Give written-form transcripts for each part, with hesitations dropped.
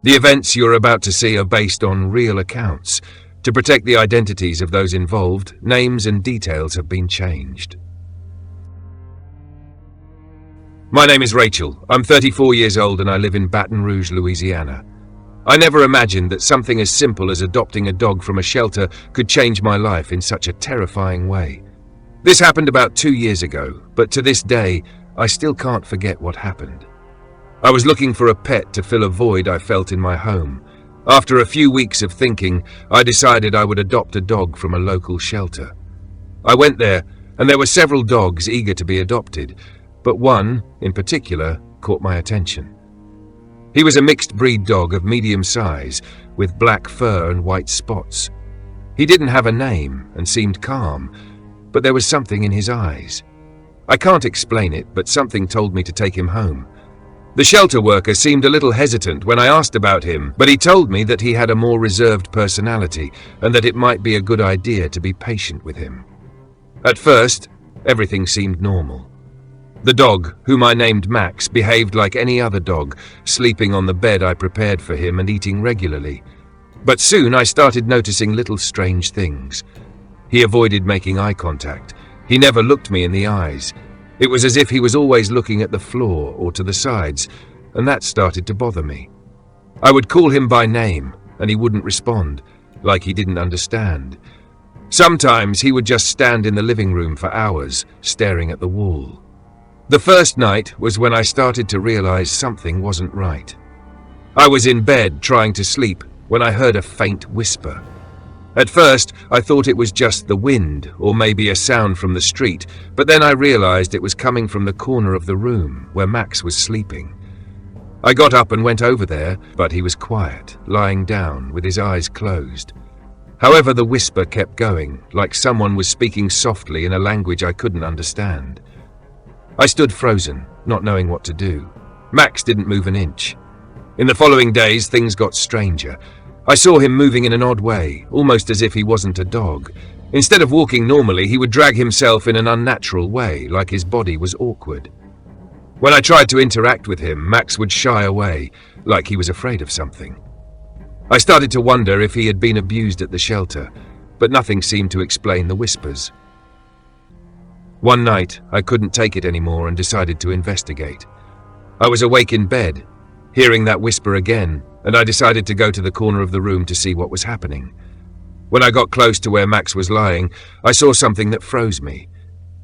The events you're about to see are based on real accounts. To protect the identities of those involved, names and details have been changed. My name is Rachel. I'm 34 years old and I live in Baton Rouge, Louisiana. I never imagined that something as simple as adopting a dog from a shelter could change my life in such a terrifying way. This happened about 2 years ago, but to this day, I still can't forget what happened. I was looking for a pet to fill a void I felt in my home. After a few weeks of thinking, I decided I would adopt a dog from a local shelter. I went there, and there were several dogs eager to be adopted, but one, in particular, caught my attention. He was a mixed-breed dog of medium size, with black fur and white spots. He didn't have a name and seemed calm, but there was something in his eyes. I can't explain it, but something told me to take him home. The shelter worker seemed a little hesitant when I asked about him, but he told me that he had a more reserved personality and that it might be a good idea to be patient with him. At first, everything seemed normal. The dog, whom I named Max, behaved like any other dog, sleeping on the bed I prepared for him and eating regularly. But soon I started noticing little strange things. He avoided making eye contact. He never looked me in the eyes. It was as if he was always looking at the floor or to the sides, and that started to bother me. I would call him by name, and he wouldn't respond, like he didn't understand. Sometimes he would just stand in the living room for hours, staring at the wall. The first night was when I started to realize something wasn't right. I was in bed trying to sleep when I heard a faint whisper. At first, I thought it was just the wind or maybe a sound from the street, but then I realized it was coming from the corner of the room where Max was sleeping. I got up and went over there, but he was quiet, lying down with his eyes closed. However, the whisper kept going, like someone was speaking softly in a language I couldn't understand. I stood frozen, not knowing what to do. Max didn't move an inch. In the following days, things got stranger. I saw him moving in an odd way, almost as if he wasn't a dog. Instead of walking normally, he would drag himself in an unnatural way, like his body was awkward. When I tried to interact with him, Max would shy away, like he was afraid of something. I started to wonder if he had been abused at the shelter, but nothing seemed to explain the whispers. One night, I couldn't take it anymore and decided to investigate. I was awake in bed, hearing that whisper again, and I decided to go to the corner of the room to see what was happening. When I got close to where Max was lying, I saw something that froze me.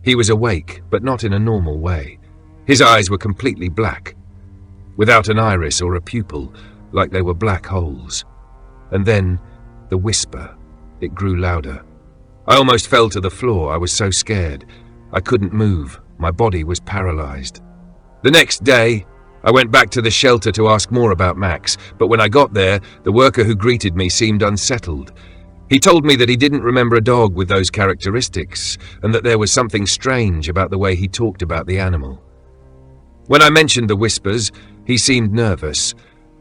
He was awake, but not in a normal way. His eyes were completely black, without an iris or a pupil, like they were black holes. And then, the whisper. It grew louder. I almost fell to the floor. I was so scared. I couldn't move. My body was paralyzed. The next day, I went back to the shelter to ask more about Max, but when I got there, the worker who greeted me seemed unsettled. He told me that he didn't remember a dog with those characteristics, and that there was something strange about the way he talked about the animal. When I mentioned the whispers, he seemed nervous,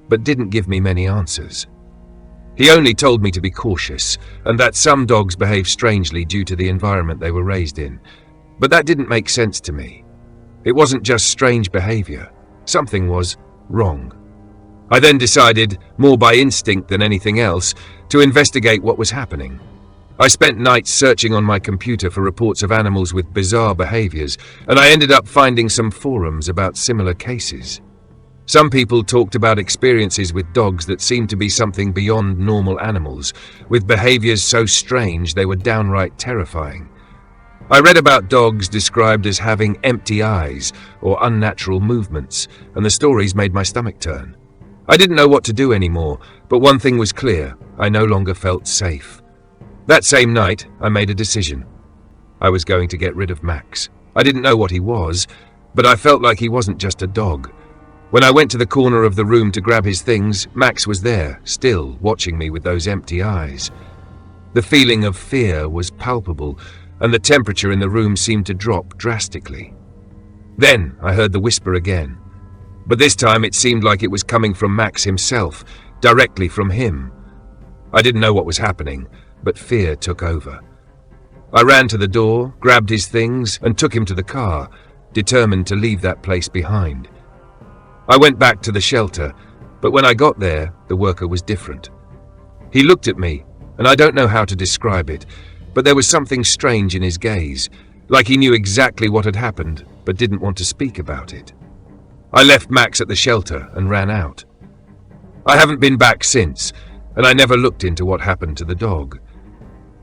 but didn't give me many answers. He only told me to be cautious, and that some dogs behave strangely due to the environment they were raised in. But that didn't make sense to me. It wasn't just strange behavior. Something was wrong. I then decided, more by instinct than anything else, to investigate what was happening. I spent nights searching on my computer for reports of animals with bizarre behaviors, and I ended up finding some forums about similar cases. Some people talked about experiences with dogs that seemed to be something beyond normal animals, with behaviors so strange they were downright terrifying. I read about dogs described as having empty eyes or unnatural movements, and the stories made my stomach turn. I didn't know what to do anymore, but one thing was clear: I no longer felt safe. That same night, I made a decision. I was going to get rid of Max. I didn't know what he was, but I felt like he wasn't just a dog. When I went to the corner of the room to grab his things, Max was there, still watching me with those empty eyes. The feeling of fear was palpable, and the temperature in the room seemed to drop drastically. Then I heard the whisper again, but this time it seemed like it was coming from Max himself, directly from him. I didn't know what was happening, but fear took over. I ran to the door, grabbed his things, and took him to the car, determined to leave that place behind. I went back to the shelter, But when I got there, the worker was different. He looked at me, and I don't know how to describe it, but there was something strange in his gaze, like he knew exactly what had happened, but didn't want to speak about it. I left Max at the shelter and ran out. I haven't been back since, and I never looked into what happened to the dog.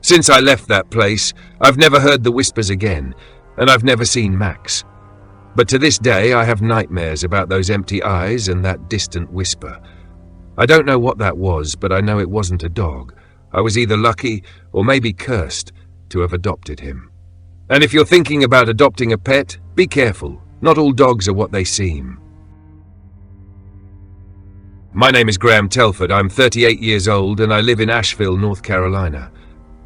Since I left that place, I've never heard the whispers again, and I've never seen Max. But to this day, I have nightmares about those empty eyes and that distant whisper. I don't know what that was, but I know it wasn't a dog. I was either lucky or maybe cursed to have adopted him. And if you're thinking about adopting a pet, be careful. Not all dogs are what they seem. My name is Graham Telford. I'm 38 years old and I live in Asheville, North Carolina.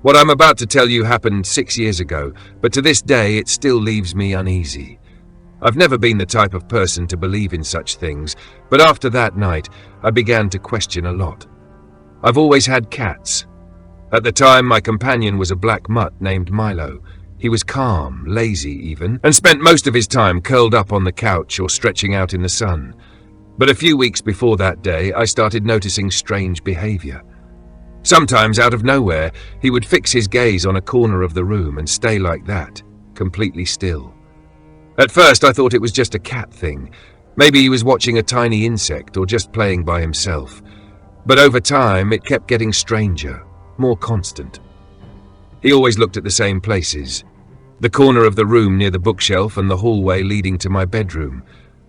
What I'm about to tell you happened 6 years ago, but to this day it still leaves me uneasy. I've never been the type of person to believe in such things, but after that night, I began to question a lot. I've always had cats. At the time, my companion was a black mutt named Milo. He was calm, lazy even, and spent most of his time curled up on the couch or stretching out in the sun. But a few weeks before that day, I started noticing strange behavior. Sometimes, out of nowhere, he would fix his gaze on a corner of the room and stay like that, completely still. At first, I thought it was just a cat thing. Maybe he was watching a tiny insect or just playing by himself. But over time, it kept getting stranger, more constant. He always looked at the same places. The corner of the room near the bookshelf and the hallway leading to my bedroom.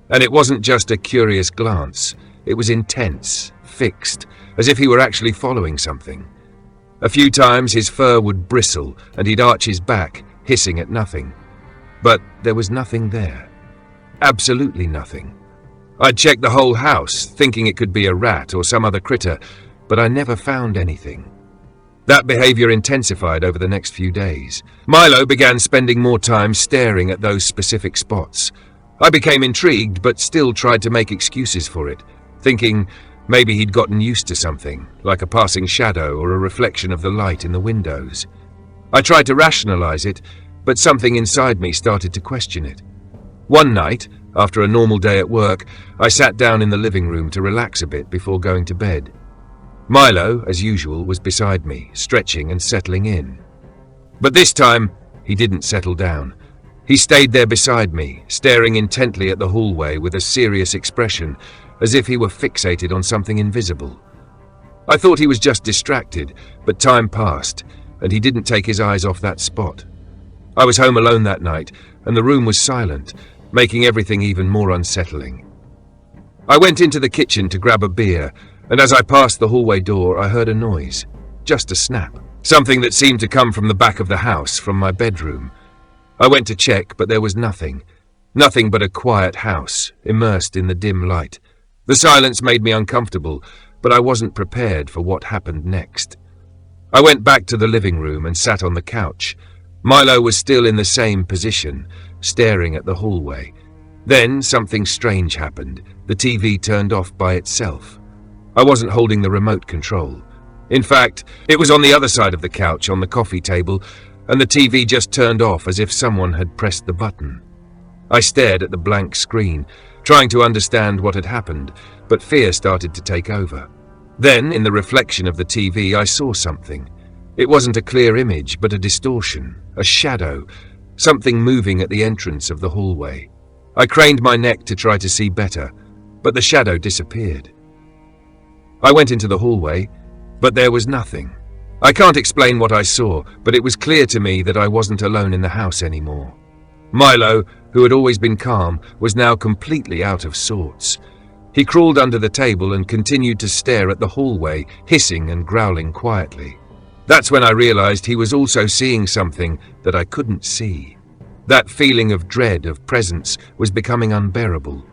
And it wasn't just a curious glance. It was intense, fixed, as if he were actually following something. A few times his fur would bristle and he'd arch his back, hissing at nothing. But there was nothing there. Absolutely nothing. I'd checked the whole house, thinking it could be a rat or some other critter, but I never found anything. That behavior intensified over the next few days. Milo began spending more time staring at those specific spots. I became intrigued, but still tried to make excuses for it, thinking maybe he'd gotten used to something, like a passing shadow or a reflection of the light in the windows. I tried to rationalize it, but something inside me started to question it. One night, after a normal day at work, I sat down in the living room to relax a bit before going to bed. Milo, as usual, was beside me, stretching and settling in. But this time, he didn't settle down. He stayed there beside me, staring intently at the hallway with a serious expression, as if he were fixated on something invisible. I thought he was just distracted, but time passed, and he didn't take his eyes off that spot. I was home alone that night, and the room was silent, making everything even more unsettling. I went into the kitchen to grab a beer, and as I passed the hallway door, I heard a noise. Just a snap. Something that seemed to come from the back of the house, from my bedroom. I went to check, but there was nothing. Nothing but a quiet house, immersed in the dim light. The silence made me uncomfortable, but I wasn't prepared for what happened next. I went back to the living room and sat on the couch. Milo was still in the same position, staring at the hallway. Then something strange happened. The TV turned off by itself. I wasn't holding the remote control. In fact, it was on the other side of the couch on the coffee table, and the TV just turned off as if someone had pressed the button. I stared at the blank screen, trying to understand what had happened, but fear started to take over. Then, in the reflection of the TV, I saw something. It wasn't a clear image, but a distortion, a shadow, something moving at the entrance of the hallway. I craned my neck to try to see better, but the shadow disappeared. I went into the hallway, but there was nothing. I can't explain what I saw, but it was clear to me that I wasn't alone in the house anymore. Milo, who had always been calm, was now completely out of sorts. He crawled under the table and continued to stare at the hallway, hissing and growling quietly. That's when I realized he was also seeing something that I couldn't see. That feeling of dread, of presence, was becoming unbearable.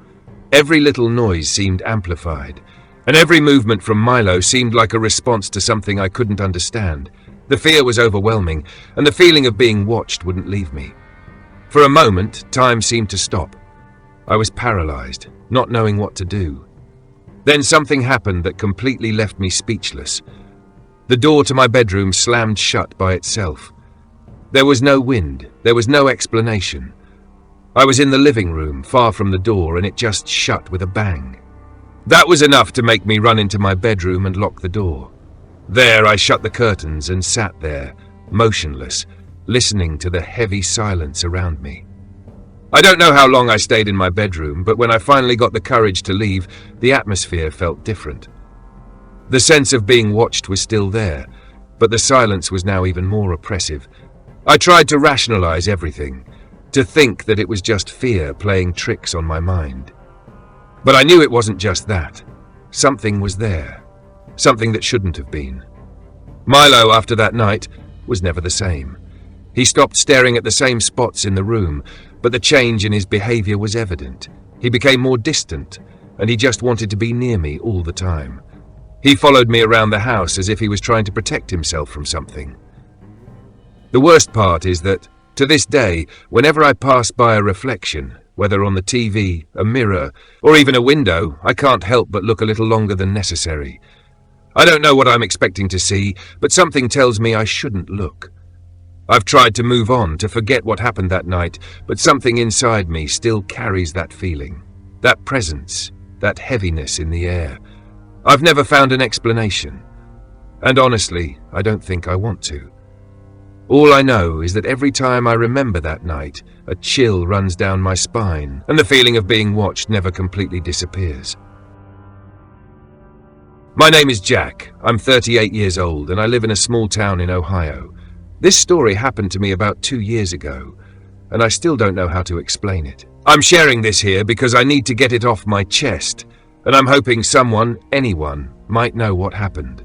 Every little noise seemed amplified, and every movement from Milo seemed like a response to something I couldn't understand. The fear was overwhelming, and the feeling of being watched wouldn't leave me. For a moment, time seemed to stop. I was paralyzed, not knowing what to do. Then something happened that completely left me speechless. The door to my bedroom slammed shut by itself. There was no wind, there was no explanation. I was in the living room, far from the door, and it just shut with a bang. That was enough to make me run into my bedroom and lock the door. There I shut the curtains and sat there, motionless, listening to the heavy silence around me. I don't know how long I stayed in my bedroom, but when I finally got the courage to leave, the atmosphere felt different. The sense of being watched was still there, but the silence was now even more oppressive. I tried to rationalize everything, to think that it was just fear playing tricks on my mind. But I knew it wasn't just that. Something was there, something that shouldn't have been. Milo, after that night, was never the same. He stopped staring at the same spots in the room, but the change in his behavior was evident. He became more distant, and he just wanted to be near me all the time. He followed me around the house as if he was trying to protect himself from something. The worst part is that, to this day, whenever I pass by a reflection, whether on the TV, a mirror, or even a window, I can't help but look a little longer than necessary. I don't know what I'm expecting to see, but something tells me I shouldn't look. I've tried to move on, to forget what happened that night, but something inside me still carries that feeling, that presence, that heaviness in the air. I've never found an explanation, and honestly, I don't think I want to. All I know is that every time I remember that night, a chill runs down my spine, and the feeling of being watched never completely disappears. My name is Jack. I'm 38 years old, and I live in a small town in Ohio. This story happened to me about 2 years ago, and I still don't know how to explain it. I'm sharing this here because I need to get it off my chest, and I'm hoping someone, anyone, might know what happened.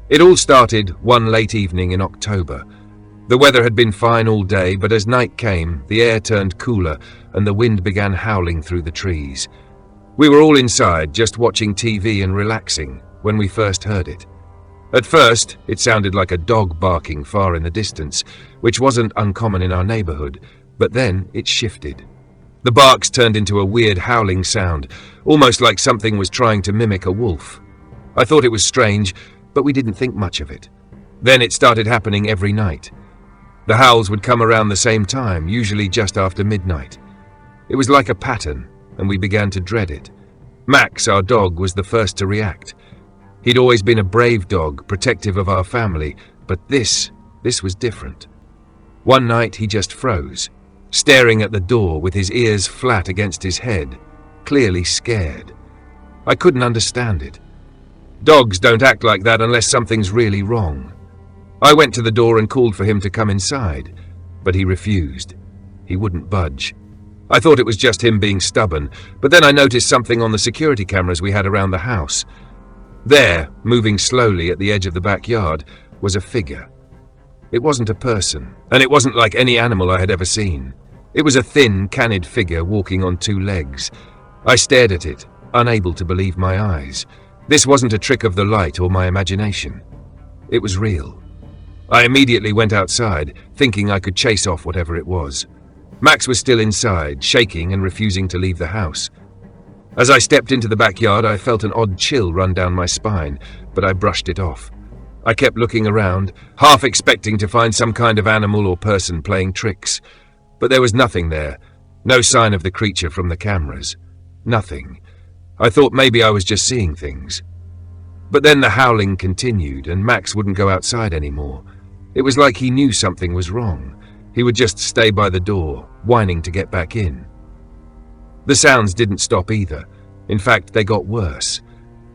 It all started one late evening in October. The weather had been fine all day, but as night came, the air turned cooler and the wind began howling through the trees. We were all inside, just watching TV and relaxing, when we first heard it. At first, it sounded like a dog barking far in the distance, which wasn't uncommon in our neighborhood, but then it shifted. The barks turned into a weird howling sound, almost like something was trying to mimic a wolf. I thought it was strange, but we didn't think much of it. Then it started happening every night. The howls would come around the same time, usually just after midnight. It was like a pattern, and we began to dread it. Max, our dog, was the first to react. He'd always been a brave dog, protective of our family, but this was different. One night he just froze, staring at the door with his ears flat against his head, clearly scared. I couldn't understand it. Dogs don't act like that unless something's really wrong. I went to the door and called for him to come inside, but he refused. He wouldn't budge. I thought it was just him being stubborn, but then I noticed something on the security cameras we had around the house. There, moving slowly at the edge of the backyard, was a figure. It wasn't a person, and it wasn't like any animal I had ever seen. It was a thin, canid figure walking on 2 legs. I stared at it, unable to believe my eyes. This wasn't a trick of the light or my imagination. It was real. I immediately went outside, thinking I could chase off whatever it was. Max was still inside, shaking and refusing to leave the house. As I stepped into the backyard, I felt an odd chill run down my spine, but I brushed it off. I kept looking around, half expecting to find some kind of animal or person playing tricks. But there was nothing there, no sign of the creature from the cameras. Nothing. I thought maybe I was just seeing things. But then the howling continued, and Max wouldn't go outside anymore. It was like he knew something was wrong. He would just stay by the door, whining to get back in. The sounds didn't stop either. In fact, they got worse.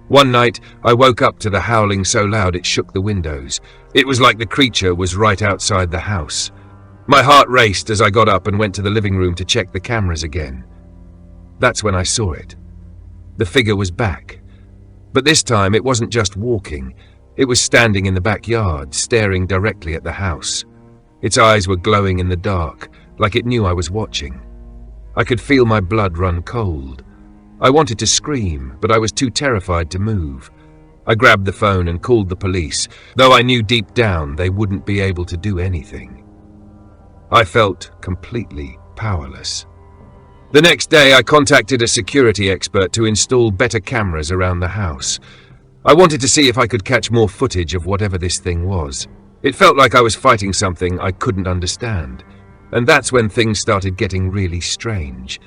One night, I woke up to the howling so loud it shook the windows. It was like the creature was right outside the house. My heart raced as I got up and went to the living room to check the cameras again. That's when I saw it. The figure was back. But this time, it wasn't just walking. It was standing in the backyard, staring directly at the house. Its eyes were glowing in the dark, like it knew I was watching. I could feel my blood run cold. I wanted to scream, but I was too terrified to move. I grabbed the phone and called the police, though I knew deep down they wouldn't be able to do anything. I felt completely powerless. The next day, I contacted a security expert to install better cameras around the house. I wanted to see if I could catch more footage of whatever this thing was. It felt like I was fighting something I couldn't understand. And that's when things started getting really strange.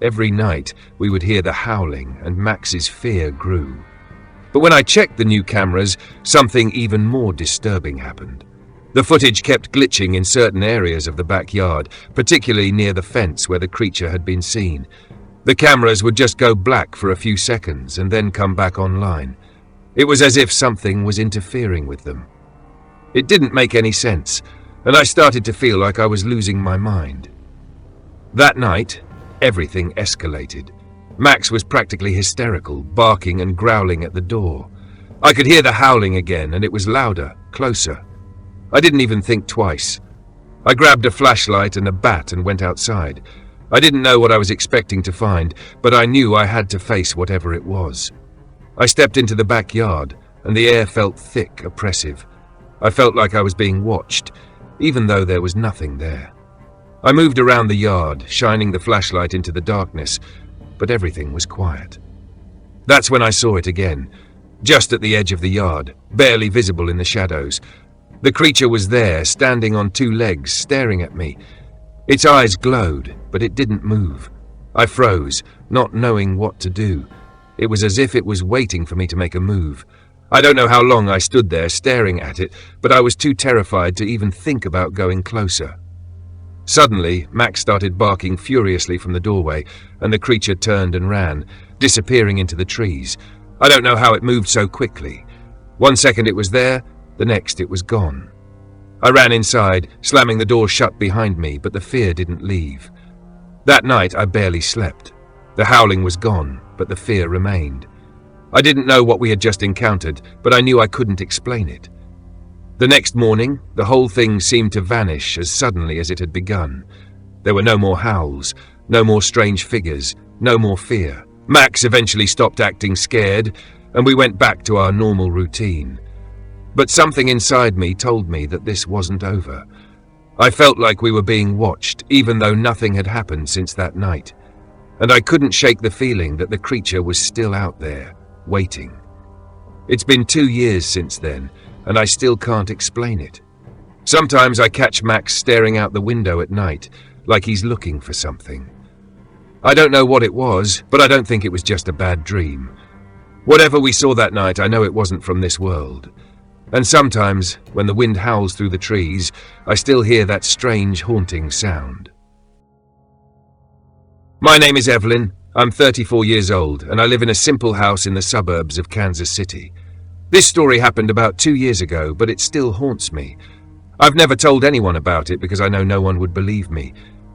Every night, we would hear the howling, and Max's fear grew. But when I checked the new cameras, something even more disturbing happened. The footage kept glitching in certain areas of the backyard, particularly near the fence where the creature had been seen. The cameras would just go black for a few seconds and then come back online. It was as if something was interfering with them. It didn't make any sense, and I started to feel like I was losing my mind. That night, everything escalated. Max was practically hysterical, barking and growling at the door. I could hear the howling again, and it was louder, closer. I didn't even think twice. I grabbed a flashlight and a bat and went outside. I didn't know what I was expecting to find, but I knew I had to face whatever it was. I stepped into the backyard, and the air felt thick, oppressive. I felt like I was being watched, even though there was nothing there. I moved around the yard, shining the flashlight into the darkness, but everything was quiet. That's when I saw it again, just at the edge of the yard, barely visible in the shadows. The creature was there, standing on two legs, staring at me. Its eyes glowed, but it didn't move. I froze, not knowing what to do. It was as if it was waiting for me to make a move. I don't know how long I stood there staring at it, but I was too terrified to even think about going closer. Suddenly, Max started barking furiously from the doorway, and the creature turned and ran, disappearing into the trees. I don't know how it moved so quickly. 1 second it was there, the next it was gone. I ran inside, slamming the door shut behind me, but the fear didn't leave. That night I barely slept. The howling was gone, but the fear remained. I didn't know what we had just encountered, but I knew I couldn't explain it. The next morning, the whole thing seemed to vanish as suddenly as it had begun. There were no more howls, no more strange figures, no more fear. Max eventually stopped acting scared, and we went back to our normal routine. But something inside me told me that this wasn't over. I felt like we were being watched, even though nothing had happened since that night. And I couldn't shake the feeling that the creature was still out there, waiting. It's been 2 years since then, and I still can't explain it. Sometimes I catch Max staring out the window at night, like he's looking for something. I don't know what it was, but I don't think it was just a bad dream. Whatever we saw that night, I know it wasn't from this world. And sometimes, when the wind howls through the trees, I still hear that strange, haunting sound. My name is Evelyn. I'm 34 years old, and I live in a simple house in the suburbs of Kansas City. This story happened about 2 years ago, but it still haunts me. I've never told anyone about it because I know no one would believe me.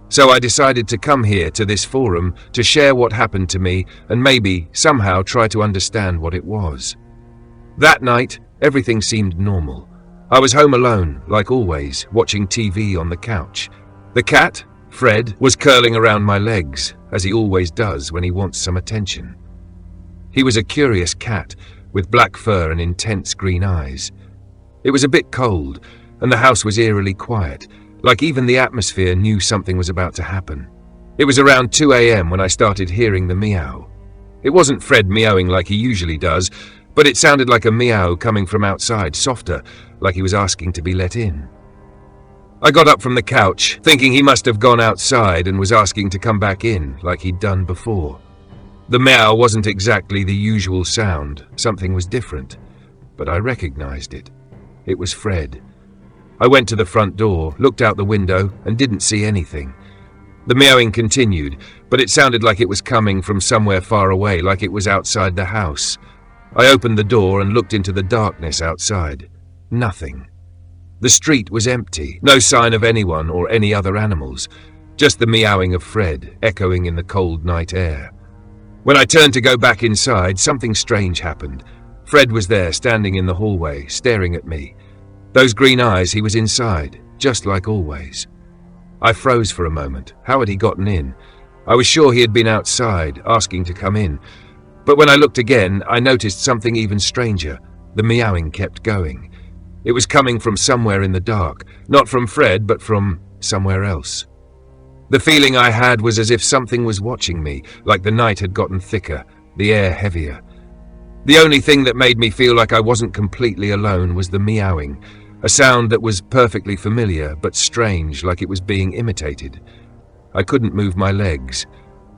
So I decided to come here to this forum to share what happened to me and maybe, somehow, try to understand what it was. That night, everything seemed normal. I was home alone, like always, watching TV on the couch. The cat, Fred, was curling around my legs, as he always does when he wants some attention. He was a curious cat, with black fur and intense green eyes. It was a bit cold, and the house was eerily quiet, like even the atmosphere knew something was about to happen. It was around 2 a.m. when I started hearing the meow. It wasn't Fred meowing like he usually does, but it sounded like a meow coming from outside, softer, like he was asking to be let in. I got up from the couch, thinking he must have gone outside and was asking to come back in, like he'd done before. The meow wasn't exactly the usual sound, something was different, but I recognized it. It was Fred. I went to the front door, looked out the window, and didn't see anything. The meowing continued, but it sounded like it was coming from somewhere far away, like it was outside the house. I opened the door and looked into the darkness outside. Nothing. The street was empty, no sign of anyone or any other animals, just the meowing of Fred echoing in the cold night air. When I turned to go back inside, something strange happened. Fred was there, standing in the hallway, staring at me. Those green eyes, he was inside, just like always. I froze for a moment. How had he gotten in? I was sure he had been outside, asking to come in. But when I looked again, I noticed something even stranger. The meowing kept going. It was coming from somewhere in the dark, not from Fred, but from somewhere else. The feeling I had was as if something was watching me, like the night had gotten thicker, the air heavier. The only thing that made me feel like I wasn't completely alone was the meowing, a sound that was perfectly familiar but strange, like it was being imitated. I couldn't move my legs.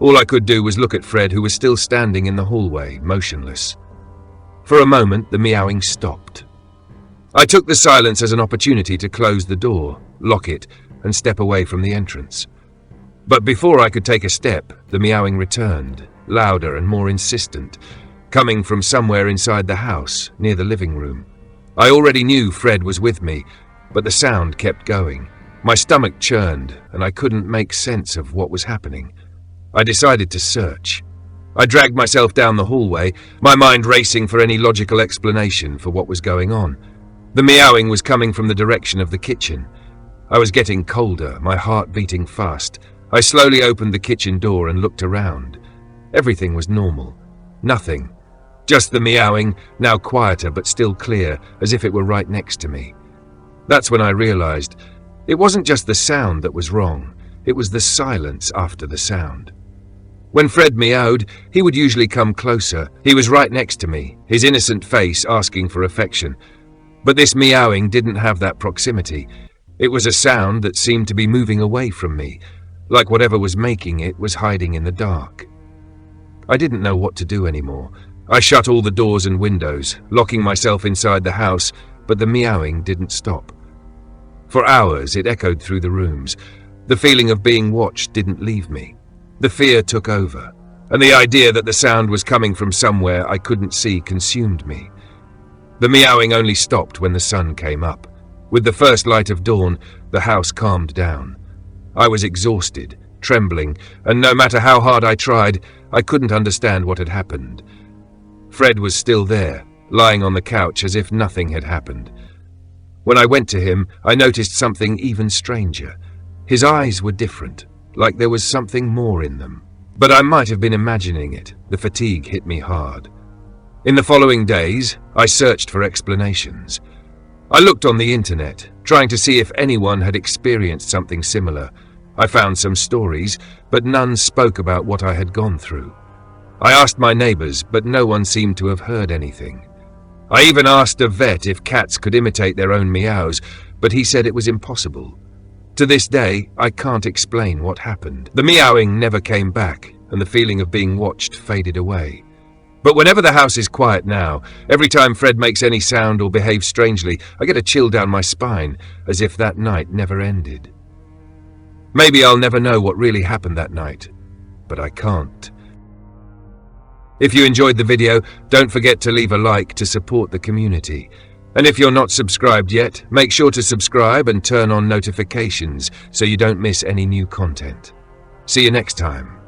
All I could do was look at Fred, who was still standing in the hallway, motionless. For a moment, the meowing stopped. I took the silence as an opportunity to close the door, lock it, and step away from the entrance. But before I could take a step, the meowing returned, louder and more insistent, coming from somewhere inside the house, near the living room. I already knew Fred was with me, but the sound kept going. My stomach churned, and I couldn't make sense of what was happening. I decided to search. I dragged myself down the hallway, my mind racing for any logical explanation for what was going on. The meowing was coming from the direction of the kitchen. I was getting colder, my heart beating fast. I slowly opened the kitchen door and looked around. Everything was normal. Nothing. Just the meowing, now quieter but still clear, as if it were right next to me. That's when I realized it wasn't just the sound that was wrong, it was the silence after the sound. When Fred meowed, he would usually come closer. He was right next to me, his innocent face asking for affection. But this meowing didn't have that proximity. It was a sound that seemed to be moving away from me, like whatever was making it was hiding in the dark. I didn't know what to do anymore. I shut all the doors and windows, locking myself inside the house, but the meowing didn't stop. For hours it echoed through the rooms. The feeling of being watched didn't leave me. The fear took over, and the idea that the sound was coming from somewhere I couldn't see consumed me. The meowing only stopped when the sun came up. With the first light of dawn, the house calmed down. I was exhausted, trembling, and no matter how hard I tried, I couldn't understand what had happened. Fred was still there, lying on the couch as if nothing had happened. When I went to him, I noticed something even stranger. His eyes were different, like there was something more in them. But I might have been imagining it. The fatigue hit me hard. In the following days, I searched for explanations. I looked on the internet, trying to see if anyone had experienced something similar. I found some stories, but none spoke about what I had gone through. I asked my neighbors, but no one seemed to have heard anything. I even asked a vet if cats could imitate their own meows, but he said it was impossible. To this day, I can't explain what happened. The meowing never came back, and the feeling of being watched faded away. But whenever the house is quiet now, every time Fred makes any sound or behaves strangely, I get a chill down my spine, as if that night never ended. Maybe I'll never know what really happened that night, but I can't. If you enjoyed the video, don't forget to leave a like to support the community. And if you're not subscribed yet, make sure to subscribe and turn on notifications so you don't miss any new content. See you next time.